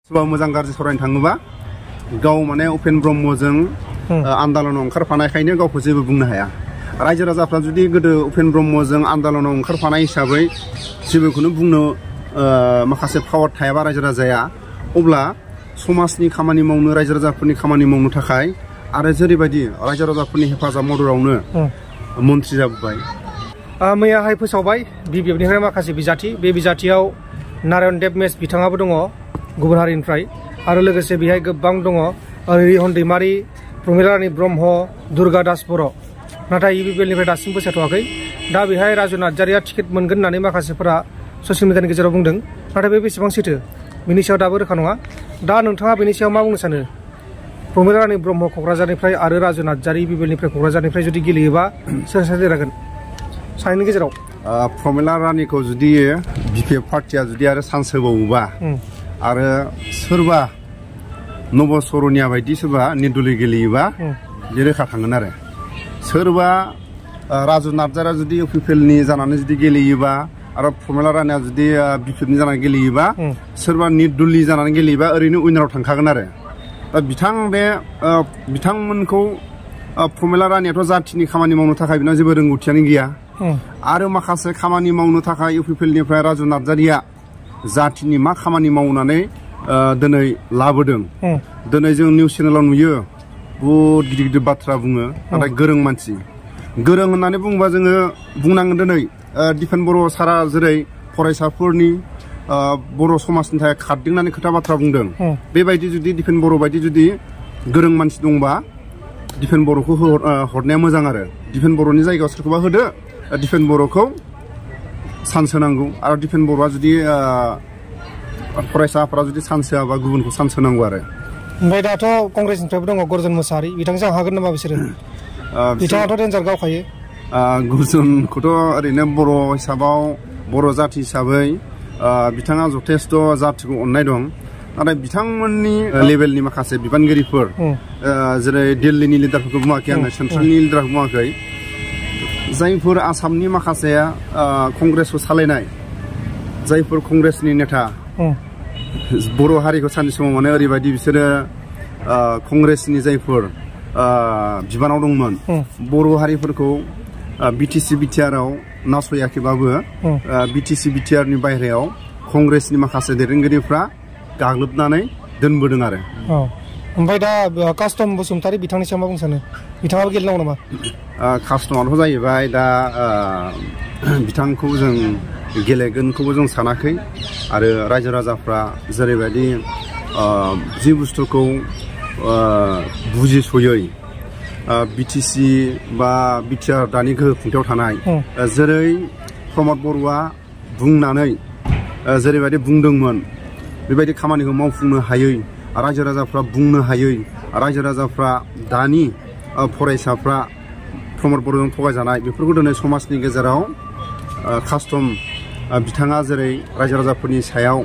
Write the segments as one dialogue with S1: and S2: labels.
S1: सोरबा मोजां गाज्रि सावरायनो थाङोबा गाव माने उपेन ब्रह्मजों आन्दलनाव ओंखारफानायखायनो गावखौ जेबो बुंनो हाया। रायजो राजाफ्रा जुदि गोदो उपेन ब्रह्मजों आन्दलनाव ओंखारफानाय हिसाबै जेबोखौनो बुंनो माखासे पावार थायाबा रायजो राजाया, अब्ला समाजनि खामानि मावनो रायजो राजाफोरनि खामानि मावनो थाखाय आरो जेरैबायदि रायजो राजाफोरनि हेफाजाब मददावनो मन्त्रि जाबोबाय।
S2: मैयाहाय फोसावबाय बिबिएफनिफ्राय माखासे बिजाथि, बे बिजाथियाव नारायण देब मेस बिथाङाबो दङ गुबुन हारिनिफ्राय, आरो लोगोसे बेहाय गोबां दङ रिहन दैमारि, प्रमिला रानी ब्रह्म, दुर्गा दास बर', नाथाय इउपिपिएलनिफ्राय दासिमबो सायख'वाखै। दा बेहाय राजु नार्जारिया टिकेट मोनगोन होननानै माखासेफोरा ससियेल मिडियानि गेजेराव बुंदों, नाथाय बे बेसेबां सैथो बेनि सायाव दाबो रोखा नङा। दा नोंथाङा बेनि सायाव मा बुंनो सानो? प्रमिला रानी ब्रह्म क'क्राझारनिफ्राय आरो राजु नार्जारि इउपिपिएलनिफ्राय क'क्राझारनिफ्राय जुदि गेलेयोबा सोर सोर देरहागोन सानैनि गेजेराव?
S1: प्रमिला रानीखौ जुदि बिपिएफ पार्टिया जुदि आरो चान्स होबावोबा आरो सोरबा नब सरनिया बायदि सोरबा निर्दलीय गेलेयोबा बे रोखा थांगोन। आरो सोरबा राजु नार्जारिया जुदि इउपिपिएलनि जानानै जुदि गेलेयोबा आरो प्रमिला रानीया जुदि बिपिएफनि जानानै गेलेयोबा सोरबा निर्दलीय जानानै गेलेयोबा ओरैनो उइनाराव थांखागोन। आरो दा बिथांमोनखौ प्रमिला रानीयाथ' जाथिनि खामानि मावनो थाखाय बिनाव जेबो रोंगौथियानो गैया, आरो माखासे खामानि मावनो थाखाय इउपिपिएलनिफ्राय राजु नार्जारिया जाथिनि मा खामानि मावनानै दिनै लाबोदों। दिनै जों निउस चेनेलाव नुयो बहुद गिदिर गिदिर बाथ्रा बुङो, नाथाय गोरों मानसि। गोरों होननानै बुङोबा जोङो बुंनांगोन दिनै दिपेन बर' सारा जेरै फरायसाफोरनि बर' समाजनि थाखाय खारदों होननानै खोथा बाथ्रा बुंदों, बेबायदि जुदि दिपेन बर' बायदि जुदि गोरों मानसि दंबा दिपेन बर'खौ हरनाया मोजां। आरो दिपेन बर'नि जायगायाव सोरखौबा होदो, दिपेन बर'खौ चान्स होनांगौ। आरो दिपेन बर'आ जुदि फरायसाफोरा जुदि चान्स होआबा गुबुनखौ चान्स होनांगौ। आरो
S2: ओमफ्राय दाथ' कंग्रेसनिफ्रायबो दङ गर्जन मोसाहारि, बिथांजों हागोन नामा बिसोरो? बिथाङाथ' डेन्जार गावखायो।
S1: गर्जनखौथ' ओरैनो बर' हिसाबाव बर' जाथि हिसाबै बिथाङा जथेस्थ' जाथिखौ अननाय दं, नाथाय बिथांमोननि लेभेलनि माखासे बिबानगिरिफोर जेरै दिल्लीनि लिडारफोरखौ बुङाखै आङो, सेन्ट्रेलनि लिडारखौ बुङाखै, जायफोर आसामनि माखासे कंग्रेसखौ सालायनाय जायफोर कंग्रेसनि नेता बर' हारिखौ सानसे समाव माने ओरैबायदि बिसोरो कंग्रेसनि जायफोर बिबानाव दंमोन बर' हारिफोरखौ बिटिसि बिटिआरआव नासयाखैबाबो बिटिसि बिटिआरनि बायहेरायाव कंग्रेसनि माखासे दैदेनगिरिफ्रा गाग्लोबनानै दोनबोदों। आरो
S2: ओमफ्राय दा कास्टम बसुमतारी बिथांनि सायाव मा बुंनो सानो? बिथाङाबो गेलेनांगौ नामा?
S1: कास्टमाथ' जाहैबाय दा बिथांखौ जों गेलेगोनखौबो जों सानाखै, आरो रायजो राजाफ्रा जेरैबायदि जि बुस्थुखौ बुजिस'यै बिटिसि बा बिटिआर दानि गोहो खुंथायाव थानाय जेरै प्रमद बर'आ बुंनानै जेरैबायदि बुंदोंमोन बेबायदि खामानिखौ मावफुंनो हायै, रायजो राजाफ्रा बुंनो हायै, रायजो राजाफ्रा दानि फरायसाफ्रा प्रमद बर'जों थगायजानाय, बेफोरखौ दिनै समाजनि गेजेराव कास्टम बिथाङा जेरै रायजो राजाफोरनि सायाव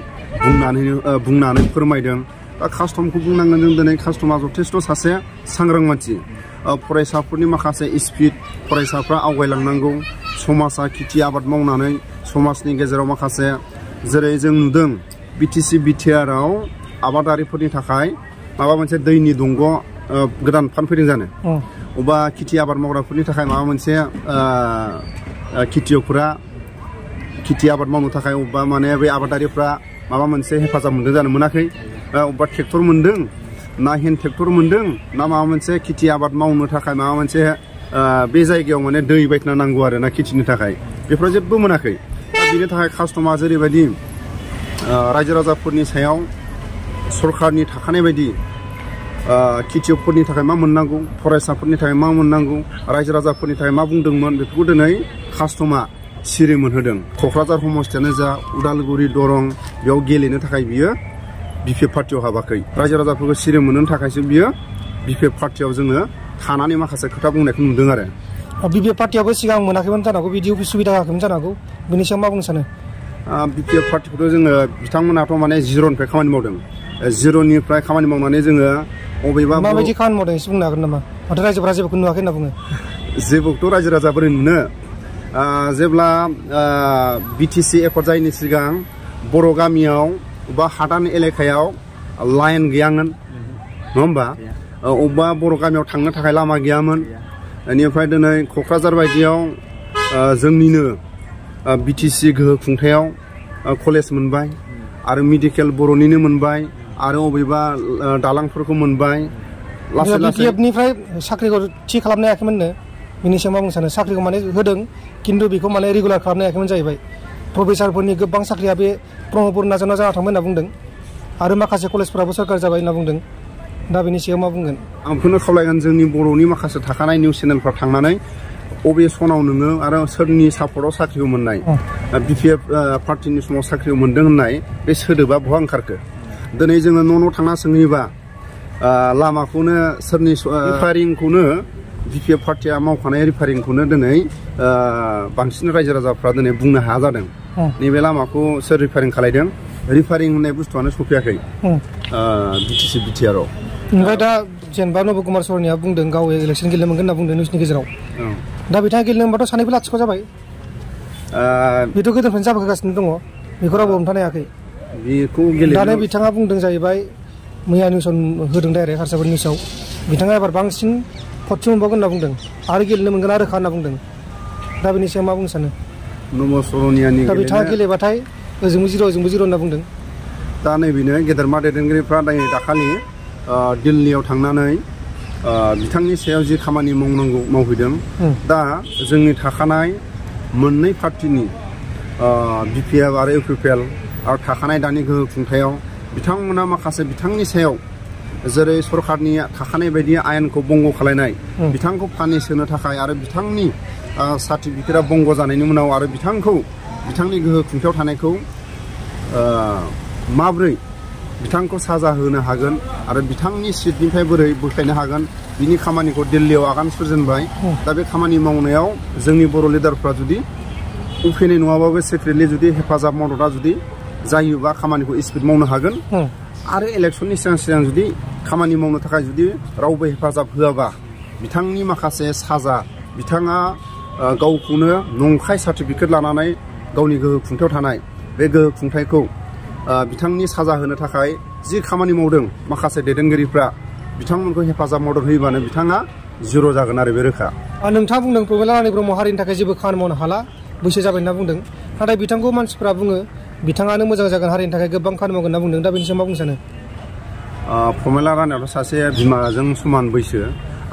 S1: बुंनानै फोरमायदों। दा कास्टमखौ बुंनांगोन जों दिनै कास्टमा जथेस्थ' सासे सांग्रां मानसि, फरायसाफोरनि माखासे स्पिड, फरायसाफ्रा आवगायलांनांगौ, समाजा खेथि आबाद मावनानै समाजनि गेजेराव माखासे जेरै जों नुदों बिटिसि बिटिआरआव आबादारिफोरनि थाखाय माबा मोनसे दैनि दंग' गोदान फानफैदों जानो, अबा खेथि आबाद मावग्राफोरनि थाखाय माबा मोनसे खेथियकफोरा खेथि आबाद मावनो थाखाय अबा माने बे आबादारिफ्रा माबा मोनसे हेफाजाब मोनदों जानो मोनाखै, अबा ट्रेक्टर मोनदों ना हेन्ड ट्रेक्टर मोनदों ना माबा मोनसे खेथि आबाद मावनो थाखाय माबा मोनसे बे जायगायाव माने दै बायदिना नांगौ आरो ना खेथिनि थाखाय, बेफोराव जेबो मोनाखै। दा बेनि थाखाय कास्टमा जेरैबायदि रायजो राजाफोरनि सायाव सरकारनि थाखानाय बायदि खेथियकफोरनि थाखाय मा मोननांगौ, फरायसाफोरनि थाखाय मा मोननांगौ, रायजो राजाफोरनि थाखाय मा बुंदोंमोन, बेफोरखौ दिनै कास्टमा सिरि मोनहोदों। क'क्राझार हमस्टेयानो जा, उदालगुरि दरं, बेयाव गेलेनो थाखाय बियो बिपिएफ पार्टियाव हाबाखै, रायजो राजाफोरखौ सिरि मोननो थाखायसो बियो बिपिएफ पार्टियाव जोङो थानानै माखासे खोथा बुंनायखौ नुदों। आरो
S2: बिपिएफ पार्टियावबो सिगां मोनाखैमोन जानो हागौ, बिदि सुबिदा होआखैमोन जानो हागौ, बेनि सायाव मा बुंनो सानो?
S1: बिपिएफ पार्टिखौथ' जोङो बिथांमोनाथ' माने जिर'निफ्राय खामानि मावदों, जिर'निफ्राय खामानि मावनानै जोङो अबेबा
S2: माबायदि खामानि मावदों एसे बुंनो हागोन नामा? माथो रायजोफोरा जेबोखौ नुवाखै होनना बुङो।
S1: जेबोखौथ' रायजो राजा बोरै नुनो, जेब्ला बिटिसि एकर्ड जायैनि सिगां बर' गामियाव बा हादान एलेकायाव लाइन गैयामोन नङा होमबा अबेबा बर' गामियाव थांनो थाखाय लामा गैयामोन बेनिफ्राय दिनै क'क्राझार बायदियाव जोंनिनो बिटिसि गोहो खुंथायाव कलेज मोनबाय आरो मेडिकेल बर'निनो मोनबाय आरो अबेबा दालांफोरखौ मोनबाय लासै लासै
S2: बिटिएफनिफ्राय साख्रिखौ थि खालामनो हायाखैमोननो बिनि सायाव मा बुंनो सानो साख्रिखौ माने होदों खिन्थु बेखौ माने रेगुलार खालामनो हायाखैमोन जाहैबाय प्रफेसारफोरनि गोबां साख्रिया बे ब्रह्मपुर नाजावना जाना थांबाय होनना बुंदों आरो माखासे कलेजफोराबो सरकार जाबाय होनना बुंदों दा बेनि सायाव मा बुंगोन
S1: आं बेखौनो खावलायगोन जोंनि बर'नि माखासे थाखानाय निउस चेनेलफ्राव थांनानै अबे सनाव नोङो आरो सोरनि सापर्टआव साख्रिखौ मोननाय बिपिएफ पार्टिनि समाव साख्रिखौ मोन्दों होननाय बे सोदोबा बहा ओंखारखो दिनै जोङो न' थांना सोंहैयोबा लामाखौनो सोरनि रिफारिंखौनो बिपिएफ पार्टिया मावखानाय रिफारिंखौनो दिनै बांसिन रायजो राजाफ्रा दिनै बुंनो हाया जादों नैबे लामाखौ सोर रिफारिं खालायदों रिफारिं होननाय बुस्थुआनो सफैयाखै बिटिसि बिटिआरआव
S2: ओमफ्राय दा जेनेबा नब कुमार सरनिया बुंदों गाव इलेक्सन गेलेनो मोनगोन होनना बुंदों निउसनि गेजेराव दा बिथाङा गेलेनो मोनबाथ' सानैबो लाथिख' जाबाय बेथ' गोदोनिफ्रायनो जाबोगासिनो दङ बेखौ रावबो हमथानो हायाखै
S1: बेखौ
S2: दानो बिथाङा बुंदों जाहैबाय मैया निउसाव होदों डाइरेक्ट हारसाफोर निउसाव बिथाङा एबार बांसिन भटसो मोनबावगोन होनना बुंदों आरो गेलेनो मोनगोन आरो रोखा होनना बुंदों दा बेनि सायाव मा बुंनो सानो
S1: नब सरनियानि
S2: दा बिथाङा गेलेबाथाय ओजोंबो जिर' होनना बुंदों
S1: दा नैबेनो गेदेरमा दैदेनगिरिफ्रा दाखालि दिल्लीयाव थांनानै बिथांनि सायाव जि खामानि मावनांगौ मावहैदों दा जोंनि थाखानाय मोननै पार्टिनि बिपिएफ आरो इउपिपिएल आरो थाखानाय दानि गोहो खुंथायाव बिथांमोना माखासे बिथांनि सायाव जेरै सरकारनि थाखानाय बायदि आयेनखौ बंग खालायनाय बिथांखौ पानिश होनो थाखाय आरो बिथांनि सार्टिफिकेटआ बंग जानायनि उनाव आरो बिथांनि गोहो खुंथायाव थानायखौ माब्रै बिथांखौ साजा होनो हागोन आरो बिथांनि सिटनिफ्राय बोरै बोख्लायनो हागोन बिनि खामानिखौ दिल्लीयाव आगान सुरजेनबाय दा बे खामानि मावनायाव जोंनि बर' लिडारफ्रा जुदि उफेनै नङाबाबो सिक्रेटलि जुदि हेफाजाब मददआ जुदि जायोबा खामानिखौ स्पिड मावनो हागोन आरो इलेक्सननि सिगां जुदि खामानि मावनो थाखाय जुदि रावबो हेफाजाब होआबा बिथांनि माखासे साजा बिथाङा गावखौनो नंखाय सार्टिफिकेट लानानै गावनि गोहो खुंथायाव थानाय बे गोहो खुंथायखौ बिथांनि साजा होनो थाखाय जि खामानि मावदों माखासे दैदेनगिरिफ्रा बिथांमोनखौ हेफाजाब मदद होयोबानो बिथाङा जिर' जागोन आरो बे रोखा
S2: नोंथाङा बुंदों प्रमिला रानी ब्रह्म हारिनि थाखाय जेबो खामानि मावनो हाला बैसो जाबाय होनना बुंदों नाथाय बिथांखौ मानसिफ्रा बुङो बिथाङानो मोजां जागोन हारिनि थाखाय गोबां खामानि मावगोन होनना बुंदों दा बेनि सायाव मा बुंनो सानो
S1: प्रमिला रानीयाथ' सासे बिमाजों समान बैसो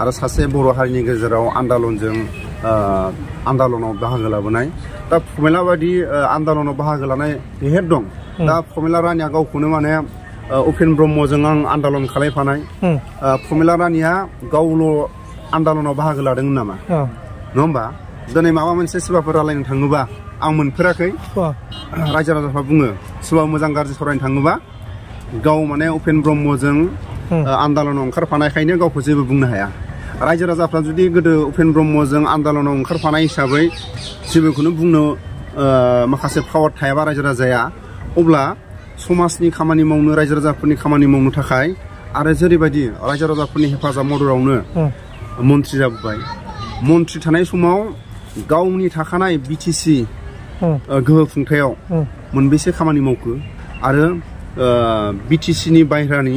S1: आरो सासे बर' हारिनि गेजेराव आन्दालनाव बाहागो लाबोनाय दा प्रमिला बायदि आन्दालनाव बाहागो लानाय हेद दं दा प्रमिला रानीया गावखौनो माने उपेन ब्रह्मजों आं आन्दालन खालायफानाय प्रमिला रानीया गावल' आन्दालनाव बाहागो लादोंमोन नामा नङा होमबा दिनै माबा मोनसे सोरबाफोर रायलायनो थाङोबा आं मोनफेराखै रायजो राजाफ्रा बुङो सोरबा मोजां गाज्रि सावरायनो थाङोबा गाव माने उपेन ब्रह्मजों आन्दालनाव ओंखारफानायखायनो गावखौ जेबो बुंनो हाया रायजो राजाफ्रा जुदि गोदो उपेन ब्रह्मजों आन्दालनाव ओंखारफानाय हिसाबै जेबोखौनो बुंनो माखासे पावार थायाबा रायजो राजाया अब्ला समाजनि खामानि मावनो रायजो राजाफोरनि खामानि मावनो थाखाय आरो जेरैबायदि रायजो राजाफोरनि हेफाजाब मददावनो मन्त्रि जाबोबाय मन्त्रि थानाय समाव गावनि थाखानाय बिटिसि गोहो खुंथायाव मोनबेसे खामानि मावखो आरो बिटिसिनि बायह्रानि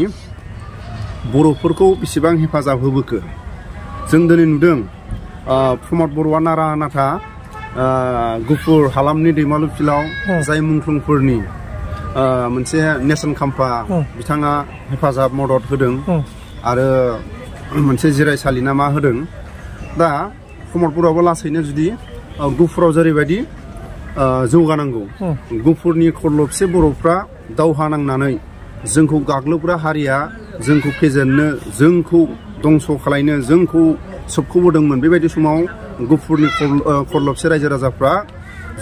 S1: बर'फोरखौ बेसेबां हेफाजाब होबोखो जों दिनै नुदों प्रमद बर'आ नारा नाथा गुफुर हालामनि दैमालु फिल्डआव जाय मुंख्लंफोरनि मोनसे नेसन खाम्फा बिथाङा हेफाजाब मदद होदों आरो मोनसे जिरायसालि ना मा होदों दा प्रमद बर'आबो लासैनो जुदि गुफुराव जेरैबायदि जौगानांगौ गुफुरनि खरलबसे बर'फ्रा दावहा नांनानै जोंखौ गाग्लोबग्रा हारिया जोंखौ फेजेननो जोंखौ दंस' खालायनो जोंखौ सोबख'बोदोंमोन बेबायदि समाव गुफुरनि खरलबसे रायजो राजाफ्रा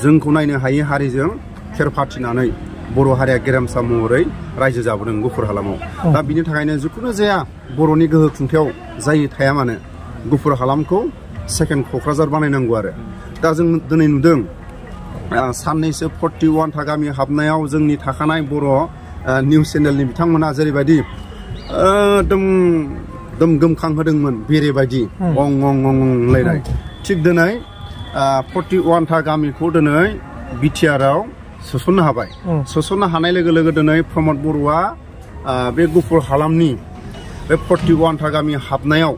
S1: जोंखौ नायनो हायै हारिजों खेर फाथिनानै बर' हारिया गेरेमसा महरै रायजो जाबोदों गुफुर हालामाव दा बिनि थाखायनो जिखुनु जाया बर'नि गोहो खुंथायाव जायै थाया मानो गुफुर हालामखौ सेकेन्ड क'क्राझार बानायनांगौ आरो दा जों दिनै नुदों साननैसो 41था गामि हाबनायाव जोंनि थाखानाय बर' निउस चेनेलनि बिथांमोना जेरैबायदि दम गोमखां होदोंमोन बेरेबायदि अं अं अं होनलायनाय थिग दिनै 41था गामिखौ दिनै बिटिआरआव सोसननो हाबाय सोसननो हानाय लोगो लोगो दिनै प्रमद बर'आ बे गुफुर हालामनि बे 41 था गामि हाबनायाव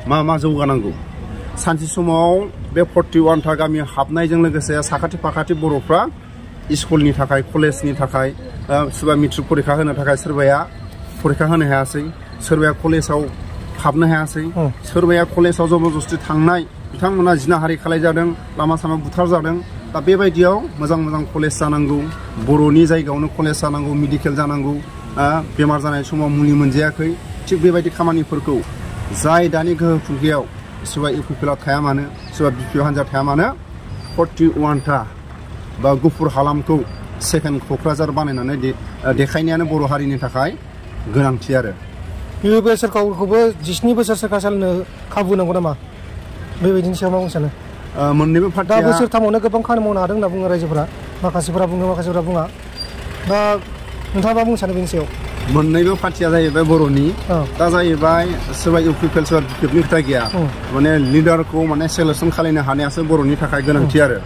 S1: मा जौगानांगौ सानसे समाव बे 41 था गामि हाबनायजों लोगोसे साखाथि फाखाथि बर'फ्रा स्कुलनि थाखाय कलेजनि थाखाय सोरबा मेट्रिक परीक्षा होनो थाखाय सोरबाया परीक्षा होनो हायासै सोरबाया कलेजाव हाबनो हायासै सोरबाया कलेजाव जबरदस्ति थांनाय बिथांमोना जिनाहारि खालामजादों लामा सामा बुथारजादों दा बेबायदियाव मोजां कलेज जानांगौ बर'नि जायगायावनो कलेज जानांगौ मेडिकेल जानांगौ बेमार जानाय समाव मुलि मोनजायाखै थिग बेबायदि खामानिफोरखौ जाय दानि गोहो खुंथायाव सोरबा इउपिपिएलआ थाया मानो सोरबा बिपिएफ हान्जा थाया मानो 41 था बा गुफुर हालामखौ सेकेन्ड क'क्राझार बानायनानै देखायनायानो बर' हारिनि थाखाय गोनांथि आरो
S2: इउपिपिएल सोरखारखौबो 17 बोसोर सोरखार सालायनो खाबु नांगौ नामा बेबायदिनि सायाव मा बुंनो सानो
S1: मोननैबो पार्टिया
S2: दा बोसोरथामावनो गोबां खामानि मावनो हादों होनना बुङो रायजोफोरा माखासेफोरा बुङो माखासेफोरा बुङा दा नोंथाङा मा बुंनो सानो बेनि सायाव
S1: मोननैबो पार्टिया जाहैबाय बर'नि दा जाहैबाय सोरबा इउपिपिएल सोरबा बिपिएफनि खोथा गैया माने लिडारखौ माने सेलेक्सन खालामनो हानायासो बर'नि थाखाय गोनांथि आरो